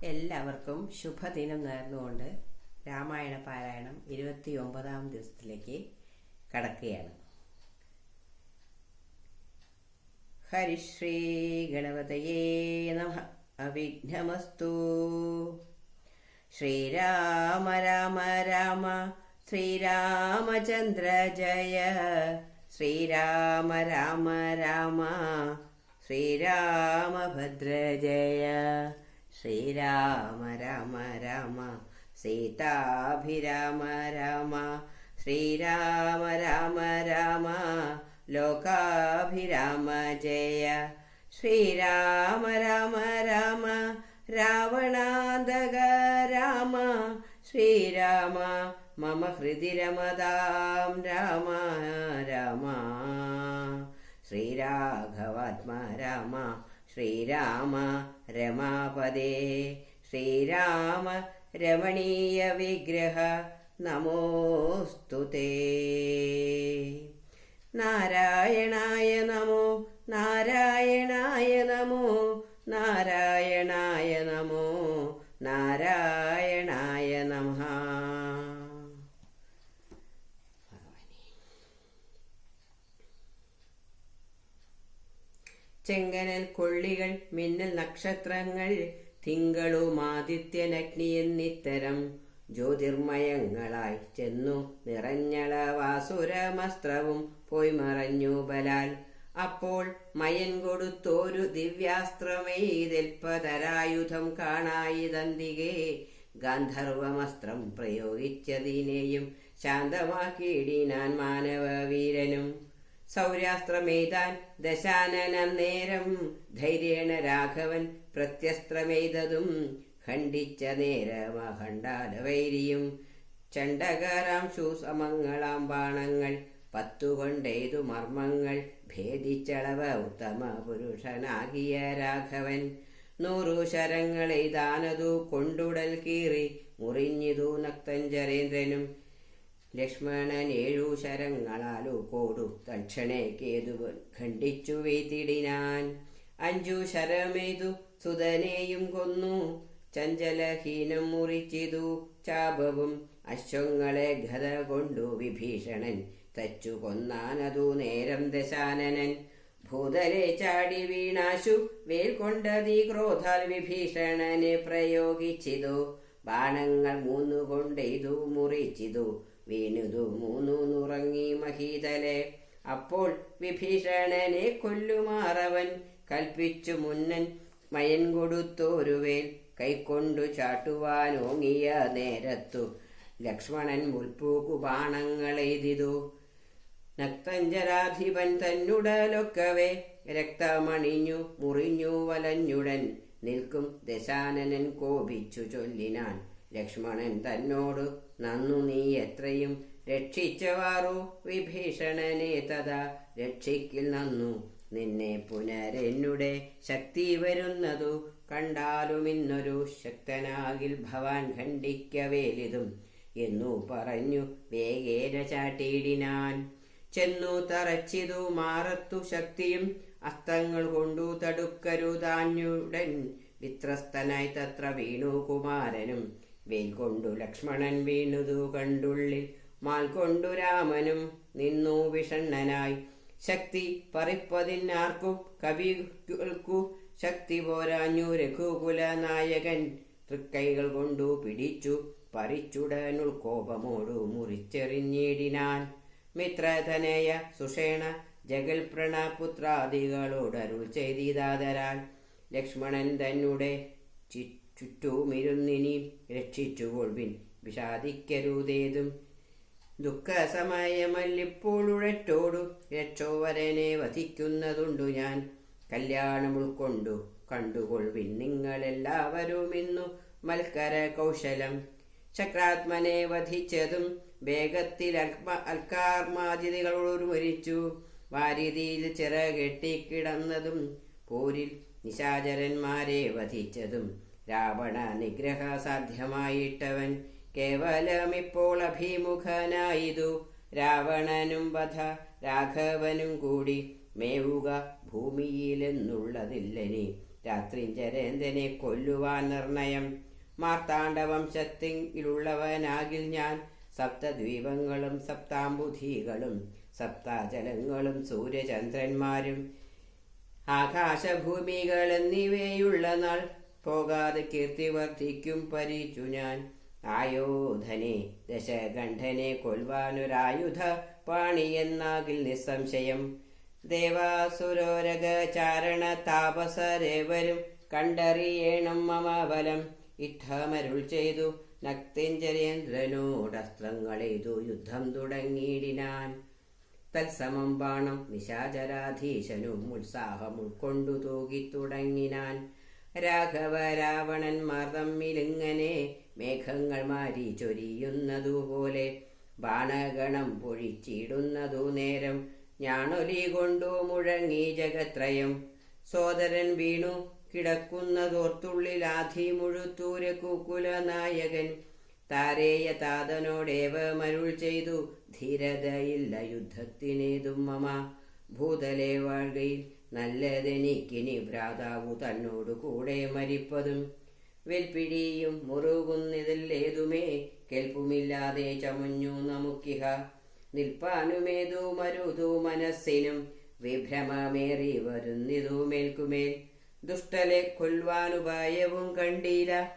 എല്ലാവർക്കും ശുഭദിനം നേർന്നുകൊണ്ട് രാമായണ പാരായണം 29ാം ദിവസത്തിലേക്ക് കടക്കുകയാണ്. ഹരിശ്രീ ഗണപതയേ നമഃ. അവിഘ്നമസ്തു. ശ്രീരാമ രാമ രാമ ശ്രീരാമചന്ദ്ര ജയ. ശ്രീരാമ രാമ രാമ ശ്രീരാമഭദ്ര ജയ. ശ്രീരാമ രാമ രാമ സീതാഭിരാമ രാമ. ശ്രീരാമ രാമ രാമ ലോകാഭിരാമ ജയ. ശ്രീരാമ രാമ രാമ രാവണാന്തക രാമ. ശ്രീരാമ മമ ഹൃദി രമതാം രാമ രാമ. ശ്രീരാഘവാത്മ രാമ ശ്രീരാമ രമാപദേ. ശ്രീരാമ രമണീയ വിഗ്രഹ നമോസ്തുതേ. നാരായണായ നമോ നാരായണായ നമോ നാരായണായ നമോ നാരായണായ നമഃ. ചെങ്കനൽ കൊള്ളികൾ മിന്നൽ നക്ഷത്രങ്ങൾ തിങ്കളും ആദിത്യനഗ്നി എന്നിത്തരം ജ്യോതിർമയങ്ങളായി ചെന്നു നിറഞ്ഞളവാസുരമസ്ത്രവും പോയി മറഞ്ഞു ബലാൽ. അപ്പോൾ മയൻ കൊടുത്തോരു ദിവ്യാസ്ത്രമെയ്തെൽപ്പതരായുധം കാണായിതന്തികെ. ഗാന്ധർവമസ്ത്രം പ്രയോഗിച്ചതിനെയും ശാന്തമാക്കിയിടിനാൻ മാനവവീരനും. സൗരാസ്ത്രമെയ്താൻ ദശാനനം നേരം ധൈര്യേണ രാഘവൻ പ്രത്യസ്ത്രമെയ്തതും ഖണ്ഡിച്ച നേരമഖണ്ഡാലവൈരിയും. ചണ്ഡകരാം ശൂസമങ്ങളാം ബാണങ്ങൾ 10 കൊണ്ടെയ്തു മർമ്മങ്ങൾ ഭേദിച്ചളവ ഉത്തമ പുരുഷനാകിയ രാഘവൻ. 100 ശരങ്ങളെയ്താനതു കൊണ്ടുടൽ കീറി മുറിഞ്ഞിതു നക്തഞ്ചരേന്ദ്രനും. ലക്ഷ്മണൻ 7 ശരങ്ങളാലു കോടു തക്ഷണേ കേതുവൻ ഖണ്ഡിച്ചു വീത്തിടിനാൻ. 5 ശരമെയ്തു സുതനെയും കൊന്നു ചഞ്ചലഹീനം മുറിച്ചിതു ചാപവും. അശ്വങ്ങളെ ഗത കൊണ്ടു വിഭീഷണൻ തച്ചു കൊന്നാനതു നേരം ദശാനനൻ. ഭൂതലെ ചാടി വീണാശു വേൽ കൊണ്ടതീ ക്രോധാൽ വിഭീഷണനെ പ്രയോഗിച്ചിതു. ബാണങ്ങൾ 3 കൊണ്ടെയ്തു മുറിച്ചിതു വീണുതു 3 നുറങ്ങി മഹീതലെ. അപ്പോൾ വിഭീഷണനെ കൊല്ലുമാറവൻ കൽപ്പിച്ചു മുന്നൻ മയൻ കൊടുത്തോരുവേൽ കൈക്കൊണ്ടു ചാട്ടുവാനോങ്ങിയ നേരത്തു ലക്ഷ്മണൻ മുൽപ്പൂക്കു ബാണങ്ങളെയ്തിതു. നക്തഞ്ചരാധിപൻ തന്നുടലൊക്കവേ രക്തമണിഞ്ഞു മുറിഞ്ഞു വലഞ്ഞുടൻ നിൽക്കും ദശാനനൻ കോപിച്ചു ചൊല്ലിനാൻ. ലക്ഷ്മണൻ തന്നോട് നന്നു നീ എത്രയും രക്ഷിച്ചവാറു വിഭീഷണനെ തഥാ രക്ഷിക്കിൽ നന്നു. നിന്നെ പുനരെന്നുടെ ശക്തി വരുന്നതു കണ്ടാലും ഇന്നൊരു ശക്തനാകിൽ ഭവാൻ ഖണ്ഡിക്കവേലിതും എന്നു പറഞ്ഞു വേഗേന ചാട്ടിയിടിനാൻ. ചെന്നു തറച്ചിതു മാറത്തു ശക്തിയും അസ്തങ്ങൾ കൊണ്ടു തടുക്കരുതാഞ്ഞുടൻ. വിത്രസ്തനായി തത്ര വീണു കുമാരനും. വേൽ കൊണ്ടു ലക്ഷ്മണൻ വീണുതു കണ്ടുള്ളിൽ മാൽ കൊണ്ടു രാമനും നിന്നു വിഷണ്ണനായി. ശക്തി പറിപ്പതിനാർക്കും കവികൾക്കു ശക്തി പോരാഞ്ഞു രഘുകുല നായകൻ. തൃക്കൈകൾ കൊണ്ടു പിടിച്ചു പറിച്ചുടനുൾ കോപമോടു മുറിച്ചെറിഞ്ഞിടിനാൻ. മിത്രധനയ സുഷേണ ജഗൽപ്രണപുത്രാദികളോടരുൾ ചെയ്തിതാതരാൽ ലക്ഷ്മണൻ തന്നെ ചുറ്റുമിരുന്നിനി രക്ഷിച്ചുകൊള്ളിൻ വിഷാദിക്കരുതേതും. ദുഃഖസമയമല്ലിപ്പോഴുഴറ്റോടു രക്ഷോവരനെ വധിക്കുന്നതുണ്ടു ഞാൻ. കല്യാണം ഉൾക്കൊണ്ടു കണ്ടുകൊള്ളിൻ നിങ്ങളെല്ലാവരും ഇന്നു മൽക്കര കൗശലം. ചക്രാത്മനെ വധിച്ചതും വേഗത്തിൽ അൽക്കാർമാതികളോട് മരിച്ചു. വാരിതിയിൽ ചിറകെട്ടിക്കിടന്നതും പോരിൽ നിശാചരന്മാരെ വധിച്ചതും രാവണ നിഗ്രഹ സാധ്യമായിട്ടവൻ. കേവലമിപ്പോൾ അഭിമുഖനായിതു രാവണനും വധ രാഘവനും കൂടി മേവുക ഭൂമിയിലെന്നുള്ളതില്ലനി രാത്രിഞ്ചരേന്ദ്രനെ കൊല്ലുവാൻ നിർണയം. മാർത്താണ്ഡവംശത്തിലുള്ളവനാകിൽ ഞാൻ സപ്തദ്വീപങ്ങളും സപ്താംബുധികളും സപ്താചലങ്ങളും സൂര്യചന്ദ്രന്മാരും ആകാശഭൂമികൾ എന്നിവയുള്ള നാൾ പോകാതെ കീർത്തി വർദ്ധിക്കും പരിച്ചു ഞാൻ. ആയോധനെ ദശകണ്ഠനെ കൊൽവാനൊരായുധ പാണിയെന്നാകിൽ നിസ്സംശയം. ദേവാസുരോരക ചാരണ താപസരേവരും കണ്ടറിയേണം മമ ബലം. ഇത്തമരുൾ ചെയ്തു നക്തഞ്ചരേന്ദ്രനോടസ്ത്രങ്ങളെയ്തു യുദ്ധം തുടങ്ങിയിടിനാൻ. തത്സമം ബാണം നിശാചരാധീശനും ഉത്സാഹം ഉൾക്കൊണ്ടു തൂകിത്തുടങ്ങിനാൻ. രാഘവ രാവണന്മാർ തമ്മിലിങ്ങനെ മേഘങ്ങൾ മാരി ചൊരിയുന്നതുപോലെ ബാണഗണം പൊഴിച്ചിടുന്നതു നേരം ഞാണൊലി കൊണ്ടു മുഴങ്ങി ജഗത്രയം. സോദരൻ വീണു കിടക്കുന്നതോർത്തുള്ളിലാധി മുഴുത്തൂര കുകുല നായകൻ താരേയ താതനോടേവമരുൾ ചെയ്തു ധീരതയില്ല യുദ്ധത്തിനേതും മമ. ഭൂതലെ വാഴ്കയിൽ നല്ലതെനിക്കിനി ഭ്രാതാവു തന്നോടു കൂടെ മരിപ്പതും. വെൽപ്പിടിയും മുറുകുന്നതിലേതുമേ കേൾപ്പുമില്ലാതെ ചമുഞ്ഞു നമുക്കിഹ. നിൽപ്പാനുമേതു മരുതു മനസ്സിനും വിഭ്രമമേറി വരുന്നിതു മേൽക്കുമേൽ. ദുഷ്ടലെ കൊല്ലുവാനുപായവും കണ്ടീല,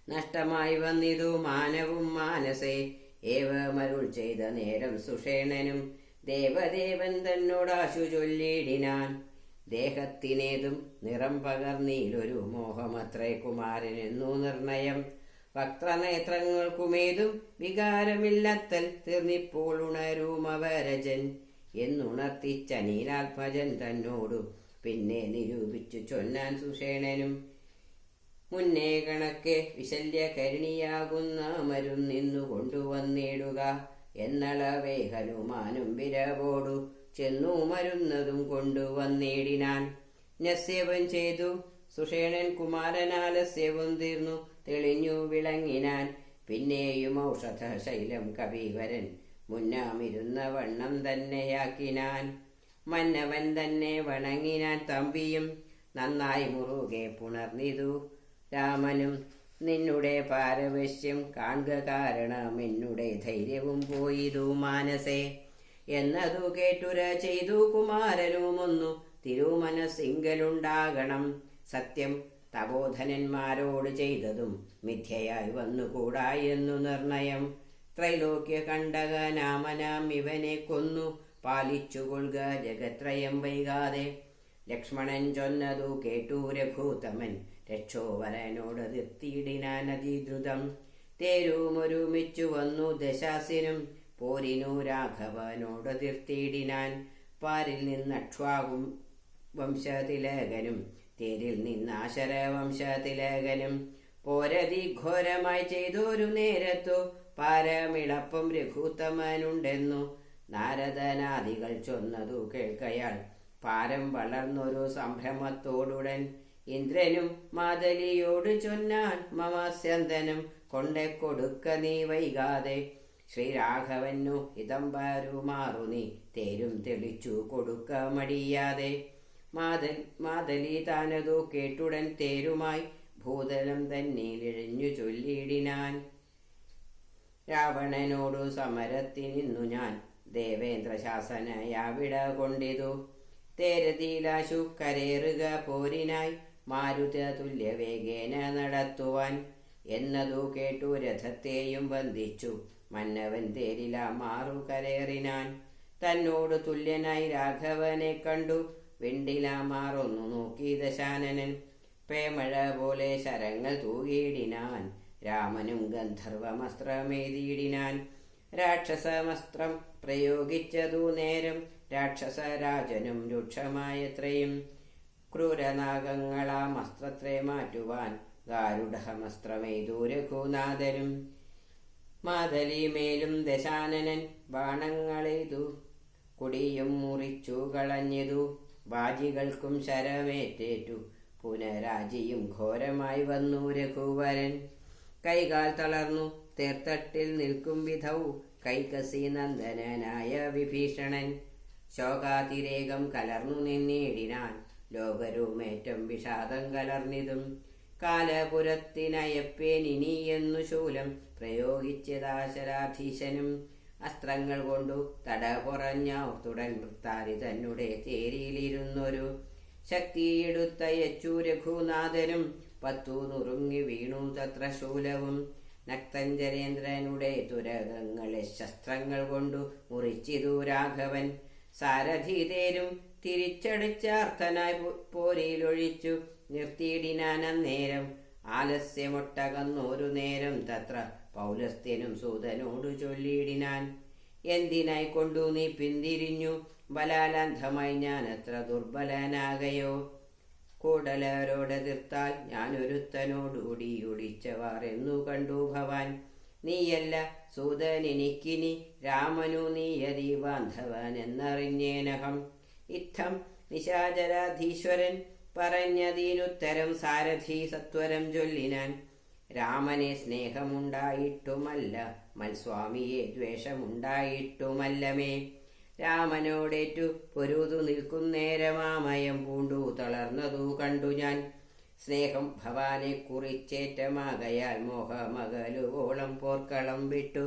നഷ്ടമായി വന്നിതു മാനവും മാനസേ. ഏവമരുൾ ചെയ്ത നേരം സുഷേണനും ദേവദേവൻ തന്നോടാശു ചൊല്ലിടിനാൻ. ദേഹത്തിനേതും നിറം പകർന്നീലൊരു മോഹമത്രേ കുമാരനെന്നു നിർണയം. വക്രനേത്രങ്ങൾക്കുമേതും വികാരമില്ലത്തൽ തീർന്നിപ്പോൾ ഉണരുമവരജൻ എന്നുണർത്തിച്ച നീലാത്മജൻ തന്നോടു പിന്നെ നിരൂപിച്ചു ചൊന്നാൻ സുഷേണനും. മുന്നേ കണക്കെ വിശല്യകരിണിയാകുന്ന മരുന്നിന്നു കൊണ്ടുവന്നിടുക എന്നളവേ ഹനുമാനും വിരവോടു ചെന്നു മരുന്നതും കൊണ്ടുവന്നിടിനാൻ. നസ്യവൻ ചെയ്തു സുഷേണൻ കുമാരനാലസ്യവും തീർന്നു തെളിഞ്ഞു വിളങ്ങിനാൻ. പിന്നെയും ഔഷധ ശൈലം കവിവരൻ മുന്നാമിരുന്ന വണ്ണം തന്നെയാക്കിനാൻ. മന്നവൻ തന്നെ വണങ്ങിനാൻ തമ്പിയും നന്നായി മുറുകെ പുണർന്നിതു രാമനും. നിന്നുടെ പാരവശ്യം കാണുക കാരണം എന്നുടെ ധൈര്യവും പോയിതു മാനസേ എന്നതു കേട്ടുര ചെയ്തു കുമാരനുമൊന്നു തിരുമനസ്സിങ്കലുണ്ടാകണം. സത്യം തപോധനന്മാരോട് ചെയ്തതും മിഥ്യയായി വന്നുകൂടാ എന്നു നിർണയം. ത്രൈലോക്യ കണ്ടകനാമനാം ഇവനെ കൊന്നു പാലിച്ചുകൊള്ളുക ജഗത്രയം വൈകാതെ. ലക്ഷ്മണൻ ചൊന്നതു കേട്ടു രഘൂതമൻ രക്ഷോവരനോട് നിർത്തിയിടിനാൻ അതിദ്രുതം. തേരുമൊരുമിച്ചു വന്നു ദശാസിനും പോരിനു രാഘവനോട് തീർത്തിയിടിനാൻ. പാരിൽ നിന്നക്ഷ്വാകും വംശതിലകനും തേരിൽ നിന്നാശര വംശതിലകനും പോരതി ഘോരമായി ചെയ്തൊരു നേരത്തു പാരമിളപ്പം രഘുത്തമനുണ്ടെന്നു നാരദനാദികൾ ചൊന്നതു കേൾക്കയാൾ പാരം വളർന്നൊരു സംഭ്രമത്തോടുടൻ ഇന്ദ്രനും മാതലിയോട് ചൊന്നാൻ മമാസ്യന്തനം കൊണ്ടേ കൊടുക്ക നീ വൈകാതെ. ശ്രീരാഘവനു ഇതം വരുമാറു നീ തേരും തെളിച്ചു കൊടുക്ക മടിയാതെ. മാതലി താനതു കേട്ടുടൻ തേരുമായി ഭൂതലം തന്നിലിഴഞ്ഞു ചൊല്ലിയിടിനാൻ. രാവണനോടു സമരത്തിനിന്നു ഞാൻ ദേവേന്ദ്ര ശാസനയാവിട കൊണ്ടിതു. തേരതിലാശു കരേറുക പോരിനായി മാരുത തുല്യവേഗേന നടത്തുവാൻ എന്നതു കേട്ടു രഥത്തെയും വന്ദിച്ചു മന്നവൻ തേരില മാറു കരേറിനാൻ. തന്നോട് തുല്യനായി രാഘവനെ കണ്ടു വെണ്ടില മാറൊന്നു നോക്കി ദശാനനൻ. പേമഴ പോലെ ശരങ്ങൾ തൂകിയിടിനാൻ. രാമനും ഗന്ധർവമസ്ത്രമേതിയിടിനാൻ. രാക്ഷസമസ്ത്രം പ്രയോഗിച്ചതു നേരം രാക്ഷസരാജനും രൂക്ഷമായത്രയും. ക്രൂരനാഗങ്ങളാം അസ്ത്രത്തെ മാറ്റുവാൻ ഗാരുഡമസ്ത്രമെയ്തു രഘുനാഥനും. മാതലിമേലും ദശാനനൻ ബാണങ്ങളെയ്തു കുടിയും മുറിച്ചു കളഞ്ഞതു. ബാജികൾക്കും ശരമേറ്റേറ്റു പുനരാജിയും ഘോരമായി വന്നു രഘുവരൻ. കൈകാൽ തളർന്നു തേർത്തട്ടിൽ നിൽക്കും വിധൗ കൈകസി നന്ദനായ വിഭീഷണൻ. ശോകാതിരേകം കലർന്നു നിന്നിടിനാൻ. ലോകരുമേറ്റം വിഷാദം കലർന്നിതും. കാലപുരത്തിനയപ്പേനിനിയെന്നു ശൂലം പ്രയോഗിച്ചതാശരാധീശനും. അസ്ത്രങ്ങൾ കൊണ്ടു തടപുറഞ്ഞാർത്തുടൻ വൃത്താരി തന്നെ തേരിയിലിരുന്നൊരു ശക്തിയെടുത്തയച്ചു രഘുനാഥനും. 10 നുറുങ്ങി വീണു തത്ര ശൂലവും. നക്തഞ്ചരേന്ദ്രനുടെ തുരകങ്ങളെ ശസ്ത്രങ്ങൾ കൊണ്ടു മുറിച്ചിതു രാഘവൻ. സാരഥിതേരും തിരിച്ചടിച്ചാർത്ഥനായി പോരിലൊഴിച്ചു നിർത്തിയിടിനാനന്നേരം. ആലസ്യമൊട്ടകന്നൊരു നേരം തത്ര പൗലസ്ത്യനും സൂതനോടു ചൊല്ലിയിടിനാൻ. എന്തിനായി കൊണ്ടു നീ പിന്തിരിഞ്ഞു? ബലാലന്ധമായി ഞാൻ അത്ര ദുർബലനാകയോ? കൂടലരോടെതിർത്താൽ ഞാനൊരുത്തനോടുകൂടി ഒടിച്ചവാർ എന്നു കണ്ടു ഭവാൻ. നീയല്ല സൂതനെനിക്കിനി രാമനു നീയതി ബാന്ധവൻ എന്നറിഞ്ഞേനഹം. ഇത്തം നിശാചരാധീശ്വരൻ പറഞ്ഞതിനുത്തരം സാരഥി സത്വരം ചൊല്ലിനാൻ. രാമനെ സ്നേഹമുണ്ടായിട്ടുമല്ല, മൽസ്വാമിയെ ദ്വേഷമുണ്ടായിട്ടുമല്ലമേ. രാമനോടേറ്റു പൊരുതു നിൽക്കുന്നേരമാമയം പൂണ്ടു തളർന്നതു കണ്ടു ഞാൻ. സ്നേഹം ഭവാനെ കുറിച്ചേറ്റമാകയാൽ മോഹമകലുവോളം പോർക്കളം വിട്ടു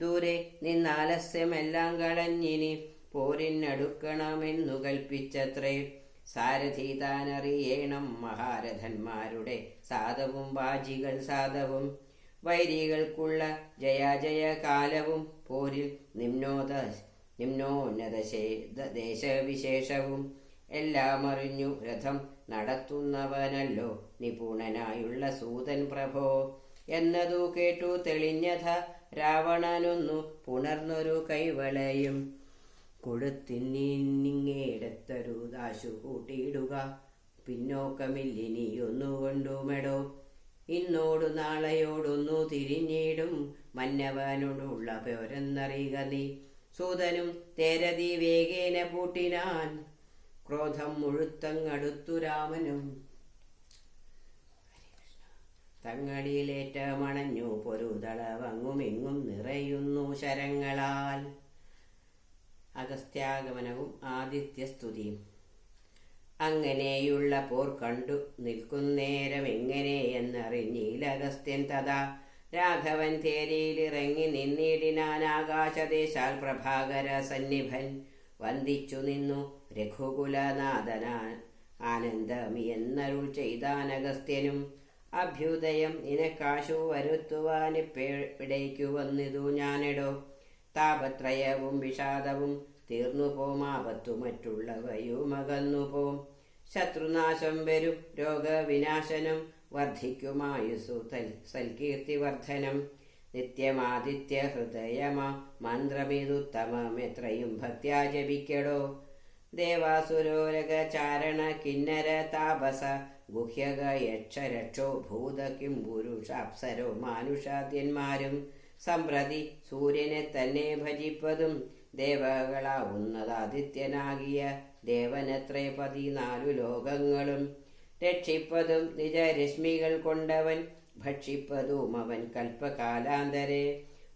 ദൂരെ നിന്നാലസ്യമെല്ലാം കളഞ്ഞിനി പോരിനടുക്കണമെന്നു കൽപ്പിച്ചത്രേ. സാരഥി താനറിയേണം മഹാരഥന്മാരുടെ സാധവും വാജികൾ സാധവും. വൈരികൾക്കുള്ള ജയാജയ കാലവും പോരിൽ നിമ്നോന്നത ദേശവിശേഷവും. എല്ലാം അറിഞ്ഞു രഥം നടത്തുന്നവനല്ലോ നിപുണനായുള്ള സൂതൻ പ്രഭോ. എന്നതു കേട്ടു തെളിഞ്ഞഥ രാവണനൊന്നു പുണർന്നൊരു കൈവളയും കൊടുത്തിന്നിങ്ങേടത്തൊരു ദാശു കൂട്ടിയിടുക. പിന്നോക്കമില്ലിനിയൊന്നുകൊണ്ടുമെടോ. ഇന്നോടു നാളെയോടൊന്നു തിരിഞ്ഞിടും മന്നവനോടുള്ള പോരെന്നറിയുക നീ. സൂതനും തേരതി വേഗേന പൂട്ടിനാൻ. ക്രോധം മുഴുത്തങ്ങടുത്തു രാമനും. തങ്ങളിലേറ്റമണഞ്ഞു പൊരുതളവങ്ങുമിങ്ങും നിറയുന്നു ശരങ്ങളാൽ. അഗസ്ത്യാഗമനവും ആദിത്യസ്തുതിയും. അങ്ങനെയുള്ള പോർ കണ്ടു നിൽക്കുന്നേരം എങ്ങനെയെന്നറിഞ്ഞീലഗസ്ത്യൻ തഥാ. രാഘവൻ തേരിയിലിറങ്ങി നിന്നിടിനാൻ ആകാശദേശാൽ പ്രഭാകര സന്നിഭൻ. വന്ദിച്ചു നിന്നു രഘുകുലനാഥനാൻ ആനന്ദമിയെന്നരുൾ ചെയ്താനഗസ്ത്യനും. അഭ്യുദയം നിനക്കാശു വരുത്തുവാനിപ്പിടയ്ക്കു വന്നിതു ഞാനെടോ. താപത്രയവും വിഷാദവും തീർന്നുപോം, ആപത്തു മറ്റുള്ളവയുമകന്നുപോം. ശത്രുനാശം വരും, രോഗവിനാശനം വർദ്ധിക്കുമായുസു സൽകീർത്തിവർദ്ധനം. നിത്യമാദിത്യ ഹൃദയമാ മന്ത്രമിതുത്തമമെത്രയും ഭക്ത്യാ ജപിക്കടോ. ദേവാസുരോരക ചാരണ കിന്നര താപസ ഗുഹ്യക യക്ഷരക്ഷോ ഭൂത കിം പുരുഷാപ്സരോ മാനുഷാദ്യന്മാരും സമ്പ്രതി സൂര്യനെ തന്നെ ഭജിപ്പതും ദേവകളാവുന്നതാദിത്യനാകിയ ദേവനത്രേ 14 ലോകങ്ങളും. രക്ഷിപ്പതും നിജരശ്മികൾ കൊണ്ടവൻ ഭക്ഷിപ്പതും അവൻ കൽപ്പകാലാന്തരെ.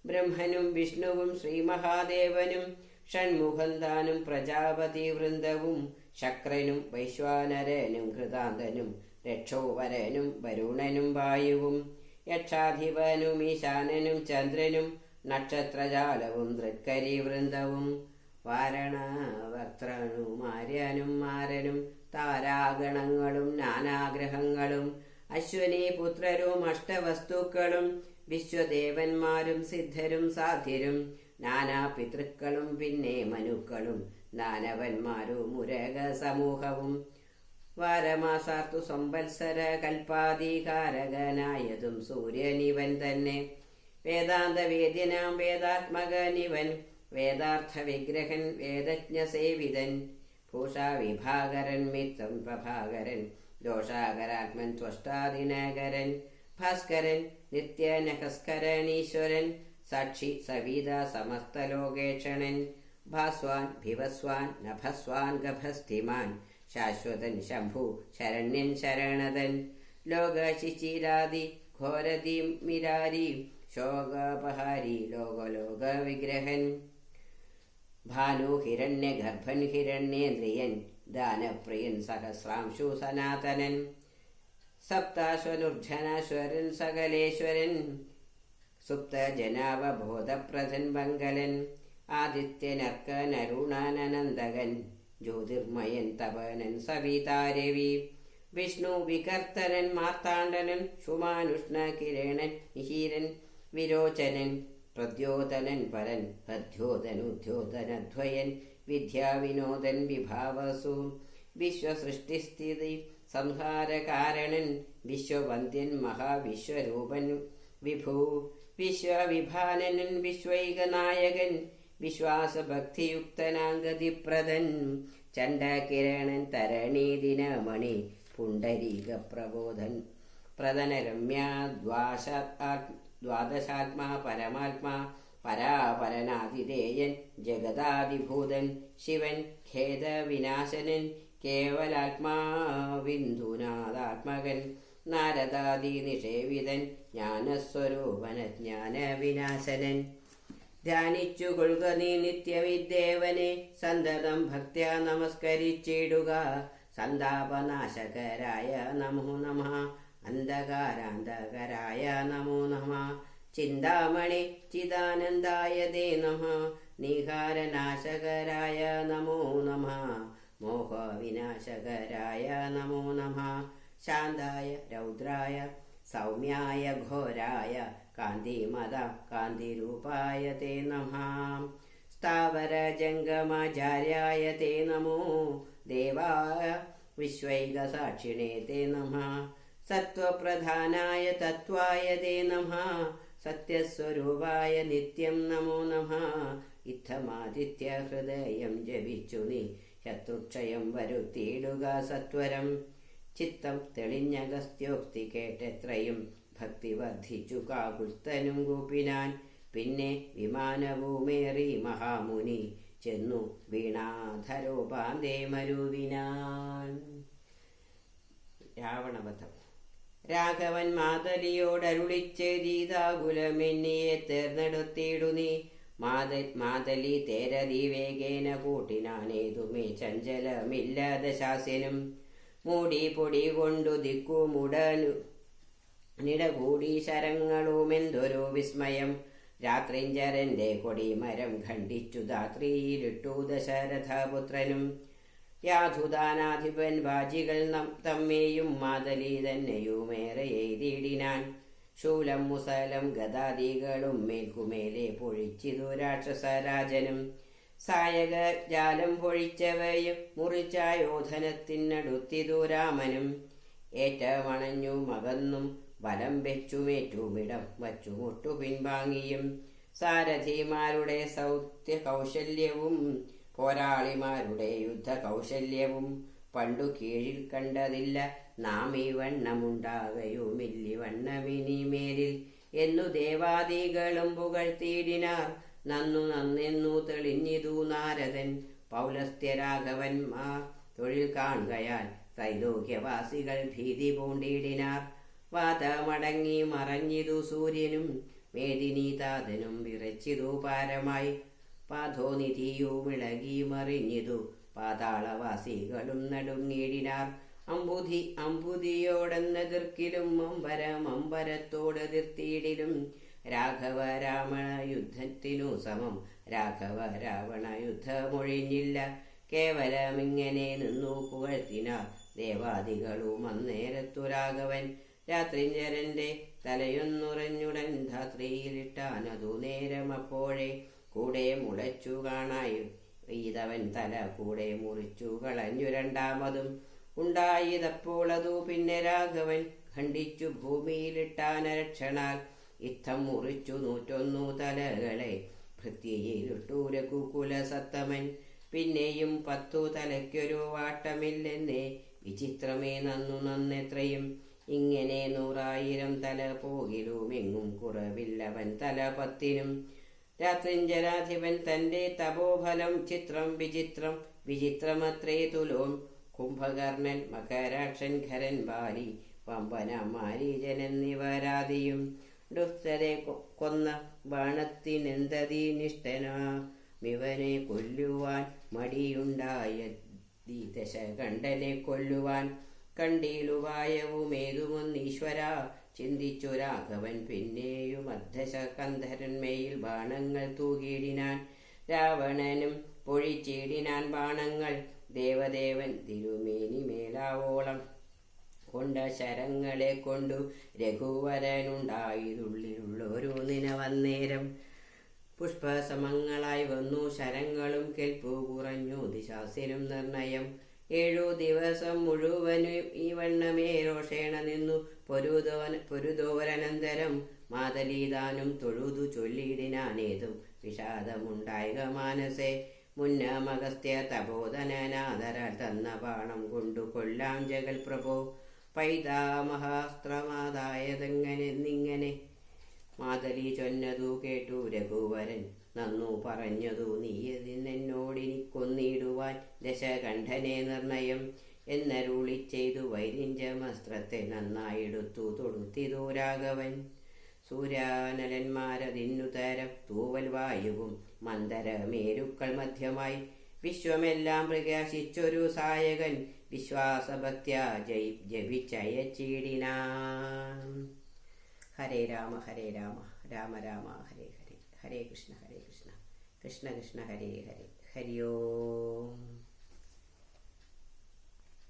ബ്രഹ്മനും വിഷ്ണുവും ശ്രീമഹാദേവനും ഷൺമുഖം താനും പ്രജാപതി വൃന്ദവും ശക്രനും വൈശ്വാനരനും കൃതാന്തനും രക്ഷോവരനും വരുണനും വായുവും യക്ഷാധിപനും ഈശാനനും ചന്ദ്രനും നക്ഷത്രജാലവും തൃക്കരി വൃന്ദവും വാരണവക്ത്രനും ആര്യനും മാരനും താരാഗണങ്ങളും നാനാഗ്രഹങ്ങളും അശ്വനി പുത്രരും അഷ്ടവസ്തുക്കളും വിശ്വദേവന്മാരും സിദ്ധരും സാധ്യരും നാനാ പിതൃക്കളും പിന്നെ മനുക്കളും ദാനവന്മാരും മുരക സമൂഹവും വാരമാസാർത്തു സംവത്സര കൽപ്പാധികാരകനായതും സൂര്യനിവൻ തന്നെ. വേദാന്ത വേദ്യനാം വേദാത്മകനിവൻ വേദാർത്ഥ വിഗ്രഹൻ വേദജ്ഞസേവിതൻ ഭൂഷാ വിഭാകരൻ മിത്രം പ്രഭാകരൻ ദോഷാകരാത്മൻ ത്വഷ്ടാദിനകരൻ ഭാസ്കരൻ നിത്യനഹസ്കരണീശ്വരൻ സാക്ഷി സവിത സമസ്തലോകേക്ഷണൻ ഭാസ്വാൻ ഭിവസ്വാൻ നഭസ്വാൻ ഗഭസ്ഥിമാൻ ശാശ്വതൻ ശംഭു ശരണ്യൻ ശരണതൻ ലോകശിചിരാദി ഘോരതി മിരാരി ശോകപഹാരി ലോകലോക വിഗ്രഹൻ ഭാനു ഹിരണ്യഗർഭൻ ഹിരണ്യേന്ദ്രിയൻ ദാനപ്രിയൻ സഹസ്രാംശു സനാതനൻ സപ്താശ്വനുർജനാശ്വരൻ സകലേശ്വരൻ സുപ്തജനാവബോധപ്രധൻ മംഗലൻ ആദിത്യനർക്കനരുണാനന്ദകൻ ജ്യോതിർമയൻ തപനൻ സവിതാരവി വിഷ്ണു വികർത്തനൻ മാർത്താണ്ഡനൻ ശുമാനുഷ്ണ കിരണൻ മിഹിരൻ വിരോചനൻ പ്രദ്യോതനൻ പരൻ തദ്യോതനുദ്യോതനദ്വയൻ വിദ്യാവിനോദൻ വിഭാവസു വിശ്വസൃഷ്ടിസ്ഥിതി സംഹാരകാരണൻ വിശ്വവന്ദ്യൻ മഹാവിശ്വരൂപൻ വിഭൂ വിശ്വവിഭാനനൻ വിശ്വൈകനായകൻ വിശ്വാസഭക്തിയുക്തനാംഗതിപ്രദൻ ചണ്ഡകിരണൻ തരണീദിനമണി പുണ്ടരീക പ്രബോധൻ പ്രദനരമ്യാ ദ്വാദശാത്മാ പരമാത്മാ പരാപരനാതിഥേയൻ ജഗദാവിഭൂതൻ ശിവൻ ഖേദവിനാശനൻ കേവലാത്മാവിന്ദുനാഥാത്മകൻ നാരദാദി നിഷേവിതൻ ജ്ഞാനസ്വരൂപന ജ്ഞാനവിനാശനൻ ധ്യാനിച്ചു കൊള്ളുക നീ നിത്യവിദ്ദേവനെ സന്തതം ഭക്ത്യാ നമസ്കരിച്ചിടുക സന്താപനാശകരായ നമോ നമഃ അന്ധകാരാന്തകരായ നമോ നമഃ ചിന്താമണി ചിദാനന്ദായ തേ നമഃ നിഹാരനാശകരായ നമോ നമഃ മോഹവിനാശകരായ നമോ നമഃ ശാന്തായ രൗദ്രായ സൗമ്യായ ഘോരായ കാന്തിമത കാന്തിരൂപായ തേ നമഃ സ്ഥാവര ജംഗമാചാര്യായ തേ നമോ ദേവായ വിശ്വൈകസാക്ഷിണേ തേ നമഃ സത്വപ്രധാനായ തത്വായ തേ നമഃ സത്യസ്വരൂപായ നിത്യം നമോ നമഃ ഇത്തമാദിത്യ ഹൃദയം ജപിച്ചു നീ ശത്രുക്ഷയം വരുത്തിയിടുക സത്വരം ചിത്തം തെളിഞ്ഞഗസ്ത്യോക്തി കേട്ടെത്രയും ഭക്തി വർദ്ധിച്ചു കാകുൽത്തനും കൂപ്പിനാൻ പിന്നെ വിമാനവുമേറി മഹാമുനി ചെന്നു വീണാധരോപാന്തേ മരുവിനാൻ. രാവണവധം. രാഘവൻ മാതലിയോടരുളിച്ചെയ്താകുലമെന്നിയെ തേർന്നെടുത്തിടു നീ മാതലി തേരതി വേഗേന കൂട്ടിനാനേതുമേ ചഞ്ചലമില്ലാതെ ശാസ്യനും മൂടി പൊടി കൊണ്ടു ദിക്കുമുടനു നിടകൂടി ശരങ്ങളുമെന്തൊരു വിസ്മയം രാത്രിഞ്ചരന്റെ കൊടിമരം ഖണ്ഡിച്ചു ധാത്രിയിലിട്ടു ദശരഥപുത്രനും യാധുദാനാധിപൻ വാജികൾ തമ്മേയും മാതലി തന്നെയുമേറെ എയ്തിടിനാൻ ശൂലം മുസലം ഗദാദികളും മേൽക്കുമേലെ പൊഴിച്ചിതു രാക്ഷസരാജനും സായക ജാലം പൊഴിച്ചവയും മുറിച്ചായോധനത്തിനടുത്തിതു രാമനും ഏറ്റമണഞ്ഞു മകന്നും വലം വെച്ചുമേറ്റുമിടം വച്ചുമുട്ടു പിൻവാങ്ങിയും സാരഥിമാരുടെ സൗത്യ കൗശല്യവും പോരാളിമാരുടെ യുദ്ധ കൗശല്യവും പണ്ടു കീഴിൽ കണ്ടതില്ല നാം ഈ വണ്ണമുണ്ടാകയുമില്ലി വണ്ണമിനിമേലിൽ എന്നു ദേവാദികളും പുകഴ്ത്തിയിടിനാർ നന്നു നന്നെന്നു തെളിഞ്ഞിതു നാരദൻ പൗലസ്ത്യരാഘവന്മാർ തൊഴിൽ കാണുകയാൽ ത്രൈലോക്യവാസികൾ ഭീതി പൂണ്ടിടിനാർ വാതമടങ്ങി മറഞ്ഞിതു സൂര്യനും മേദിനീതാതനും വിറച്ചിതു പാരമായി പാധോനിധിയുമിളകി മറിഞ്ഞിതു പാതാളവാസികളും നടുങ്ങിടിനാർ അമ്പുതിയോടെന്നെതിർക്കിലും അമ്പരത്തോടെതിർത്തിയിടിലും രാഘവ രാവണ യുദ്ധത്തിനു സമം രാഘവ രാവണ യുദ്ധമൊഴിഞ്ഞില്ല കേവലമിങ്ങനെ നിന്നു പുകഴ്ത്തിനാർ ദേവാദികളും അന്നേരത്തു രാഘവൻ രാത്രിഞ്ചരന്റെ തലയൊന്നുറഞ്ഞുടൻ ധാത്രിയിലിട്ടാനതു നേരമപ്പോഴേ കൂടെ മുളച്ചു കാണായി ഈതവൻ തല കൂടെ മുറിച്ചു കളഞ്ഞു രണ്ടാമതും ഉണ്ടായതപ്പോൾ അതു പിന്നെ രാഘവൻ ഖണ്ഡിച്ചു ഭൂമിയിലിട്ടാനരക്ഷണാൽ ഇത്തം മുറിച്ചു 101 തലകളെ ഭൃത്യയിലിട്ടു രഘുകുല സത്തമൻ പിന്നെയും 10 തലയ്ക്കൊരു വാട്ടമില്ലെന്നേ വിചിത്രമേ നന്നെത്രയും ഇങ്ങനെ 100,000 തല പോകിലുമെങ്ങും കുറവില്ലവൻ തല 10നും രാത്രിഞ്ചരാധിപൻ തന്റെ തപോഫലം ചിത്രം വിചിത്രം വിചിത്രമത്രേ തുലോൻ കുംഭകർണൻ മകരാക്ഷൻ ഖരൻ ബാലി പമ്പന മാരീജനെന്നിവരാദിയും ദുഷ്ടരെ കൊന്ന ബാണത്തിനെന്തതി നിഷ്ഠനാ മിവനെ കൊല്ലുവാൻ മടിയുണ്ടായ ദശകണ്ഠനെ കൊല്ലുവാൻ കണ്ടീലുപായവുമേതുമൊന്നീശ്വര ചിന്തിച്ചു രാഘവൻ. പിന്നെയും അർദ്ധശകന്ധരന്മേൽ ബാണങ്ങൾ തൂകിയിടിനാൻ. രാവണനും പൊഴിച്ചിടിനാൻ ബാണങ്ങൾ. ദേവദേവൻ തിരുമേനി മേലാവോളം കൊണ്ട ശരങ്ങളെ കൊണ്ടു രഘുവരനുണ്ടായതുള്ളിലുള്ളൊരു നിനവന്നേരം. പുഷ്പസമങ്ങളായി വന്നു ശരങ്ങളും. കെൽപ്പു കുറഞ്ഞു ദിശാസിനും നിർണയം. 7 ദിവസം മുഴുവനും ഈ വണ്ണമേ രോഷേണ നിന്നു പൊരുതോരനന്തരം. മാതലീതാനും തൊഴുതു ചൊല്ലിയിടിനാനേതും വിഷാദമുണ്ടായിക മാനസേ. മുന്നമഗസ്ത്യ തപോധനാദരാൽ തന്ന ബാണം കൊണ്ടു കൊല്ലാം ജഗൽ പ്രഭോ. പൈതാമഹാസ്ത്രമാതായതെങ്ങനെന്നിങ്ങനെ മാതലി ചൊന്നതു കേട്ടു രഘുവരൻ. നന്നു പറഞ്ഞതു നീയതിനെന്നോടിനി കൊന്നിടുവാൻ ദശകണ്ഠനെ നിർണയം എന്നരുളി ചെയ്തു. വൈരിഞ്ചമസ്ത്രത്തെ നന്നായെടുത്തു തൊടുത്തിതു രാഘവൻ. സൂര്യാനലന്മാരതിന്നുതരം തൂവൽ വായുവും മന്ദരമേരുക്കൾ മധ്യമായി. വിശ്വമെല്ലാം പ്രകാശിച്ചൊരു സായകൻ വിശ്വാസഭക്ത്യ ജപിച്ചയച്ചിടിനാൻ. ഹരേ രാമ ഹരേ രാമ രാമ രാമ ഹരേ ഹരേ. ഹരേ കൃഷ്ണ കൃഷ്ണ കൃഷ്ണ ഹരേ ഹരേ. ഹരി ഓം.